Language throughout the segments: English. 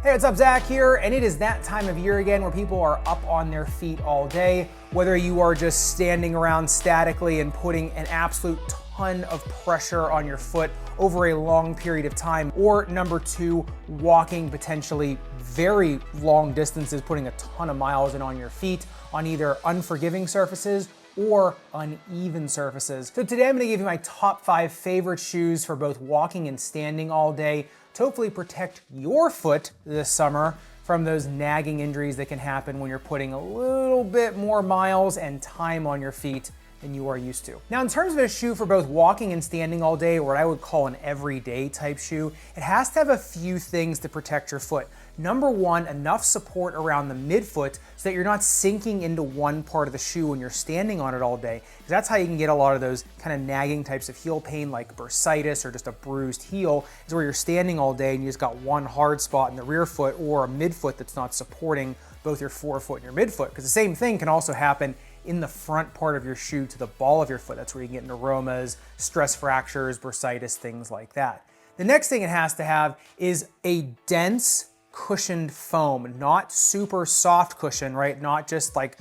Hey, what's up, Zach here, and it is that time of year again where people are up on their feet all day, whether you are just standing around statically and putting an absolute ton of pressure on your foot over a long period of time, or number two, walking potentially very long distances, putting a ton of miles in on your feet on either unforgiving surfaces or uneven surfaces. So today I'm gonna give you my top 5 favorite shoes for both walking and standing all day to hopefully protect your foot this summer from those nagging injuries that can happen when you're putting a little bit more miles and time on your feet than you are used to. Now, in terms of a shoe for both walking and standing all day, or what I would call an everyday type shoe, it has to have a few things to protect your foot. Number one, enough support around the midfoot so that you're not sinking into one part of the shoe when you're standing on it all day. Because that's how you can get a lot of those kind of nagging types of heel pain like bursitis or just a bruised heel, is where you're standing all day and you just got one hard spot in the rear foot or a midfoot that's not supporting both your forefoot and your midfoot. Because the same thing can also happen in the front part of your shoe to the ball of your foot. That's where you can get neuromas, stress fractures, bursitis, things like that. The next thing it has to have is a dense, cushioned foam, not super soft cushion, right? Not just like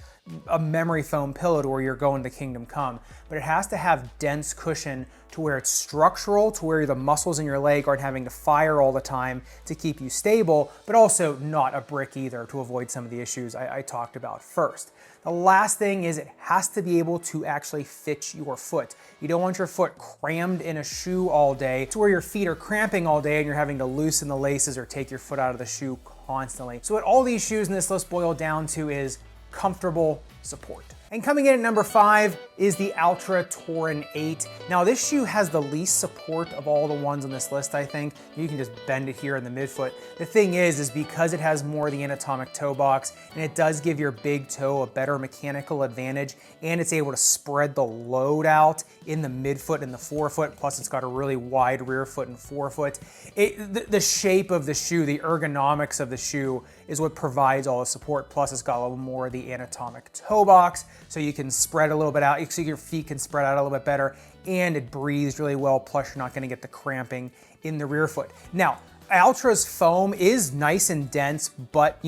a memory foam pillow to where you're going to kingdom come, but it has to have dense cushion to where it's structural, to where the muscles in your leg aren't having to fire all the time to keep you stable, but also not a brick either, to avoid some of the issues I talked about first. The last thing is it has to be able to actually fit your foot. You don't want your foot crammed in a shoe all day to where your feet are cramping all day and you're having to loosen the laces or take your foot out of the shoe constantly. So what all these shoes in this list boil down to is comfortable support. And coming in at number 5 is the Altra Torin 8. Now this shoe has the least support of all the ones on this list, I think. You can just bend it here in the midfoot. The thing is because it has more of the anatomic toe box and it does give your big toe a better mechanical advantage, and it's able to spread the load out in the midfoot and the forefoot, plus it's got a really wide rear foot and forefoot. The shape of the shoe, the ergonomics of the shoe is what provides all the support, plus it's got a little more of the anatomic toe box, so you can spread a little bit out, so your feet can spread out a little bit better, and it breathes really well, plus you're not gonna get the cramping in the rear foot. Now, Altra's foam is nice and dense, but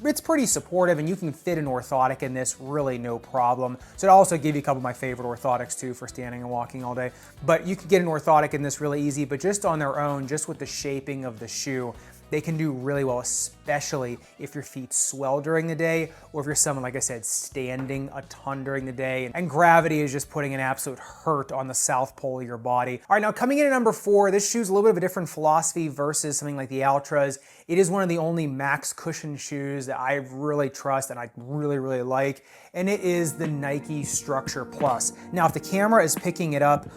it's pretty supportive, and you can fit an orthotic in this really no problem. So it'll also give you a couple of my favorite orthotics too for standing and walking all day. But you can get an orthotic in this really easy, but just on their own, just with the shaping of the shoe, they can do really well, especially if your feet swell during the day, or if you're someone, like I said, standing a ton during the day, and gravity is just putting an absolute hurt on the south pole of your body. All right, now coming in at number 4, this shoe's a little bit of a different philosophy versus something like the Altras. It is one of the only max cushion shoes that I really trust and I really, really like, and it is the Nike Structure Plus. Now, if the camera is picking it up,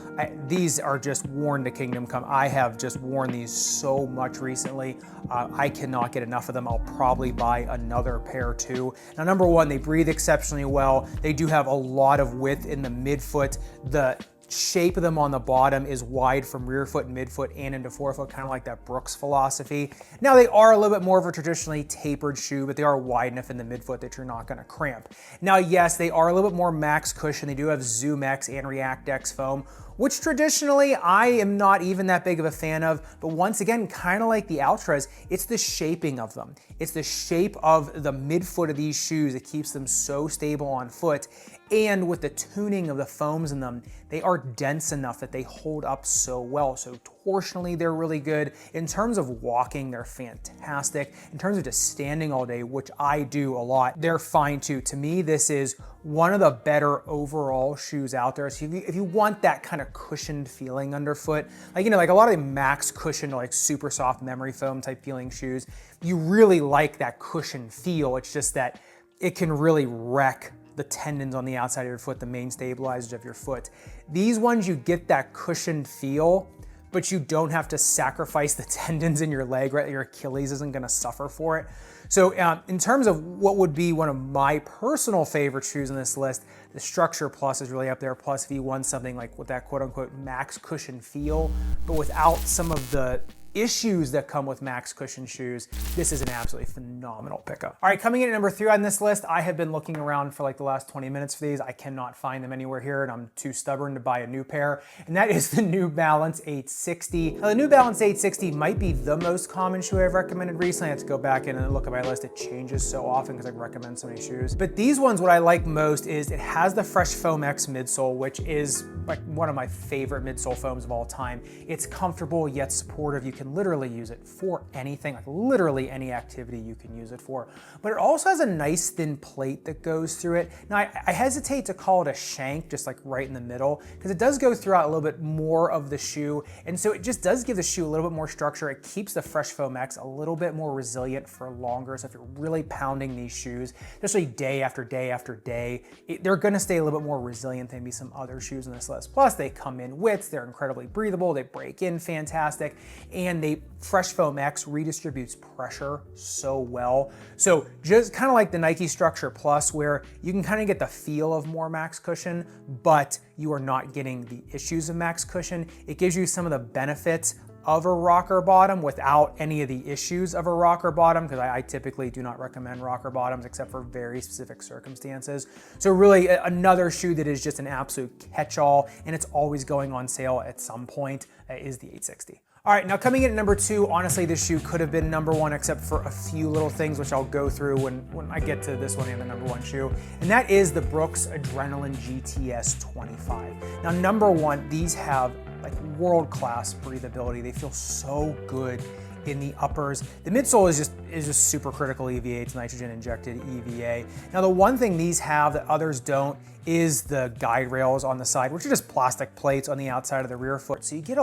these are just worn to kingdom come. I have just worn these so much recently. I cannot get enough of them. I'll probably buy another pair too. Now, number one, they breathe exceptionally well. They do have a lot of width in the midfoot. The shape of them on the bottom is wide from rear foot, midfoot, and into forefoot, kind of like that Brooks philosophy. Now, they are a little bit more of a traditionally tapered shoe, but they are wide enough in the midfoot that you're not gonna cramp. Now, yes, they are a little bit more max cushion. They do have Zoom X and React X foam, which traditionally I am not even that big of a fan of, but once again, kind of like the Altras, it's the shaping of them. It's the shape of the midfoot of these shoes that keeps them so stable on foot, and with the tuning of the foams in them, they are dense enough that they hold up so well. So torsionally, they're really good. In terms of walking, they're fantastic. In terms of just standing all day, which I do a lot, they're fine too. To me, this is one of the better overall shoes out there. So if you want that kind of cushioned feeling underfoot, like a lot of the max cushion, like super soft memory foam type feeling shoes, you really like that cushion feel. It's just that it can really wreck the tendons on the outside of your foot, the main stabilizers of your foot. These ones, you get that cushioned feel, but you don't have to sacrifice the tendons in your leg, right? Your Achilles isn't gonna suffer for it. So in terms of what would be one of my personal favorite shoes on this list, the Structure Plus is really up there. Plus, if you want something like with that quote unquote max cushion feel, but without some of the issues that come with max cushion shoes, this is an absolutely phenomenal pickup. All right, coming in at number 3 on this list, I have been looking around for like the last 20 minutes for these. I cannot find them anywhere here, and I'm too stubborn to buy a new pair, and that is the New Balance 860. Now, the New Balance 860 might be the most common shoe I've recommended recently. I have to go back in and look at my list. It changes so often because I recommend so many shoes. But these ones, what I like most is it has the Fresh Foam X midsole, which is like one of my favorite midsole foams of all time. It's comfortable yet supportive. You can literally use it for anything, like literally any activity you can use it for. But it also has a nice thin plate that goes through it. Now I hesitate to call it a shank, just like right in the middle, because it does go throughout a little bit more of the shoe. And so it just does give the shoe a little bit more structure. It keeps the Fresh Foam X a little bit more resilient for longer. So if you're really pounding these shoes, especially day after day after day, they're gonna stay a little bit more resilient than maybe some other shoes on this list. Plus they come in widths, they're incredibly breathable, they break in fantastic, and Fresh Foam X redistributes pressure so well. So just kind of like the Nike Structure Plus, where you can kind of get the feel of more max cushion, but you are not getting the issues of max cushion. It gives you some of the benefits of a rocker bottom without any of the issues of a rocker bottom, because I typically do not recommend rocker bottoms except for very specific circumstances. So really another shoe that is just an absolute catch-all, and it's always going on sale at some point, is the 860. All right, now coming in at number 2, honestly, this shoe could have been number 1 except for a few little things, which I'll go through when I get to this one and the number 1 shoe, and that is the Brooks Adrenaline GTS 25. Now, number 1, these have like world-class breathability. They feel so good in the uppers. The midsole is just super critical EVA. It's nitrogen injected EVA. Now, the one thing these have that others don't is the guide rails on the side, which are just plastic plates on the outside of the rear foot. So you get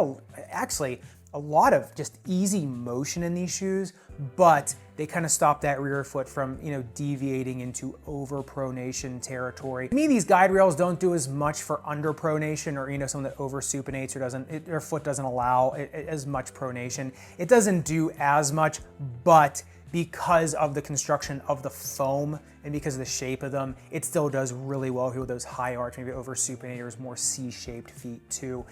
actually a lot of just easy motion in these shoes, but they kind of stop that rear foot from, deviating into overpronation territory. To me, these guide rails don't do as much for underpronation or, someone that oversupinates or their foot doesn't allow as much pronation. It doesn't do as much, but because of the construction of the foam and because of the shape of them, it still does really well here with those high arch, maybe oversupinators, more C-shaped feet too.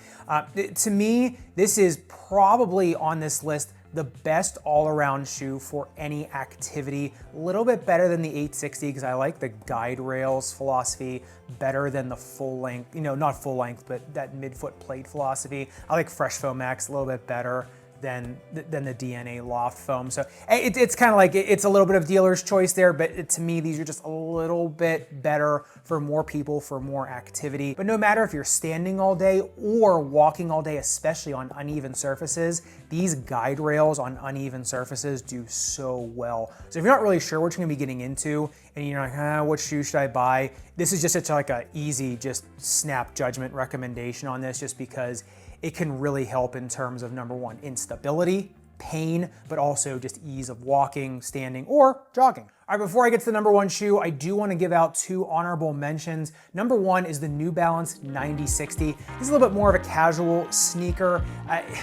To me, this is probably on this list the best all-around shoe for any activity. A little bit better than the 860 because I like the guide rails philosophy better than the full length, not full length, but that midfoot plate philosophy. I like Fresh Foam X a little bit better than the DNA Loft foam. So it's kind of like, it's a little bit of dealer's choice there, but to me, these are just a little bit better for more people, for more activity. But no matter if you're standing all day or walking all day, especially on uneven surfaces, these guide rails on uneven surfaces do so well. So if you're not really sure what you're gonna be getting into and you're like, what shoe should I buy? This is just such like a easy, just snap judgment recommendation on this, just because it can really help in terms of number 1, instability, pain, but also just ease of walking, standing, or jogging. All right, before I get to the number 1 shoe, I do want to give out 2 honorable mentions. Number 1 is the New Balance 9060. This is a little bit more of a casual sneaker.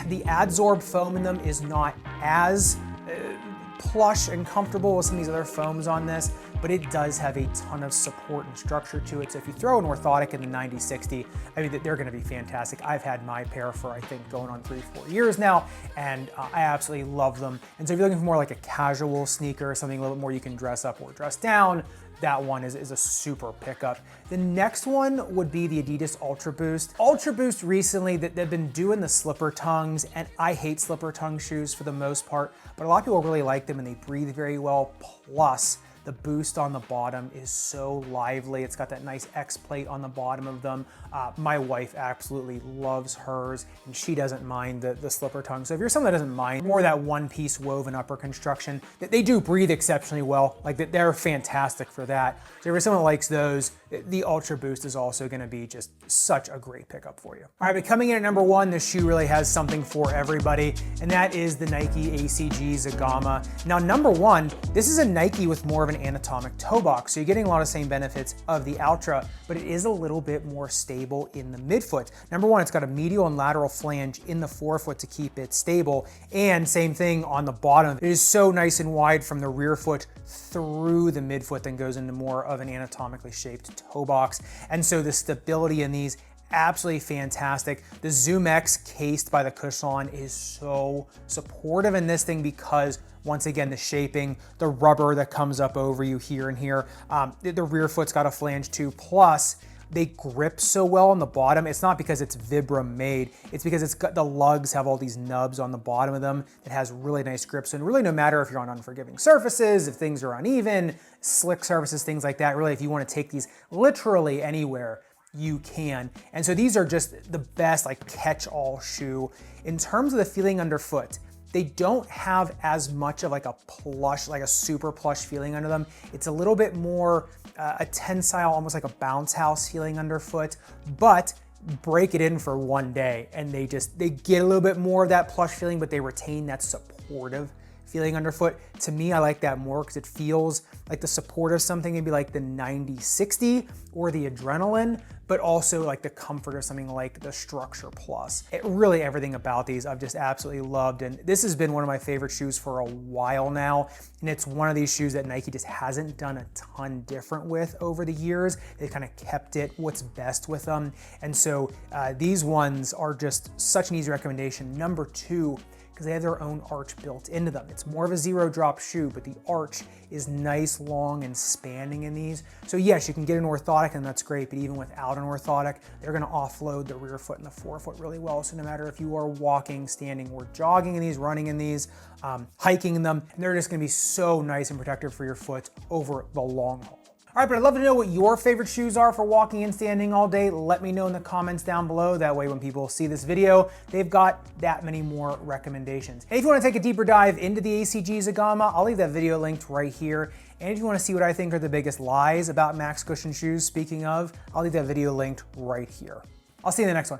The adsorb foam in them is not as plush and comfortable with some of these other foams on this, but it does have a ton of support and structure to it. So if you throw an orthotic in the 9060, I mean, they're gonna be fantastic. I've had my pair for, I think, going on 3-4 years now, and I absolutely love them. And so if you're looking for more like a casual sneaker, something a little bit more you can dress up or dress down, that one is a super pickup. The next one would be the Adidas Ultra Boost. Ultra Boost recently, they've been doing the slipper tongues, and I hate slipper tongue shoes for the most part, but a lot of people really like them and they breathe very well. Plus, the boost on the bottom is so lively. It's got that nice X plate on the bottom of them. My wife absolutely loves hers, and she doesn't mind the slipper tongue. So if you're someone that doesn't mind more that one-piece woven upper construction, they do breathe exceptionally well. Like they're fantastic for that. So if you're someone that likes those, the Ultra Boost is also gonna be just such a great pickup for you. All right, but coming in at number 1, this shoe really has something for everybody, and that is the Nike ACG Zagama. Now, number 1, this is a Nike with more of an anatomic toe box, so you're getting a lot of the same benefits of the Ultra, but it is a little bit more stable in the midfoot. Number 1, it's got a medial and lateral flange in the forefoot to keep it stable, and same thing on the bottom. It is so nice and wide from the rear foot through the midfoot, then goes into more of an anatomically shaped toe box. And so the stability in these absolutely fantastic. The Zoom X cased by the Cushlon is so supportive in this thing because once again, the shaping, the rubber that comes up over you here and here, the rear foot's got a flange too, plus they grip so well on the bottom. It's not because it's Vibram made, it's because it's got the lugs have all these nubs on the bottom of them. It has really nice grips. And really no matter if you're on unforgiving surfaces, if things are uneven, slick surfaces, things like that, really if you want to take these literally anywhere, you can. And so these are just the best like catch-all shoe. In terms of the feeling underfoot, they don't have as much of like a plush, like a super plush feeling under them. It's a little bit more a tensile, almost like a bounce house feeling underfoot, but break it in for one day and they get a little bit more of that plush feeling, but they retain that supportive feeling underfoot. To me, I like that more because it feels like the support of something, maybe like the 90-60 or the Adrenaline, but also like the comfort of something like the Structure Plus. Really everything about these I've just absolutely loved, and this has been one of my favorite shoes for a while now, and it's one of these shoes that Nike just hasn't done a ton different with over the years. They kind of kept it what's best with them, and so these ones are just such an easy recommendation. Number two, because they have their own arch built into them. It's more of a zero drop shoe, but the arch is nice, long, and spanning in these. So yes, you can get an orthotic and that's great, but even without an orthotic, they're gonna offload the rear foot and the forefoot really well. So no matter if you are walking, standing, or jogging in these, running in these, hiking in them, they're just gonna be so nice and protective for your foot over the long haul. All right, but I'd love to know what your favorite shoes are for walking and standing all day. Let me know in the comments down below. That way when people see this video, they've got that many more recommendations. And if you want to take a deeper dive into the ACG Zagama, I'll leave that video linked right here. And if you want to see what I think are the biggest lies about Max Cushion shoes, speaking of, I'll leave that video linked right here. I'll see you in the next one.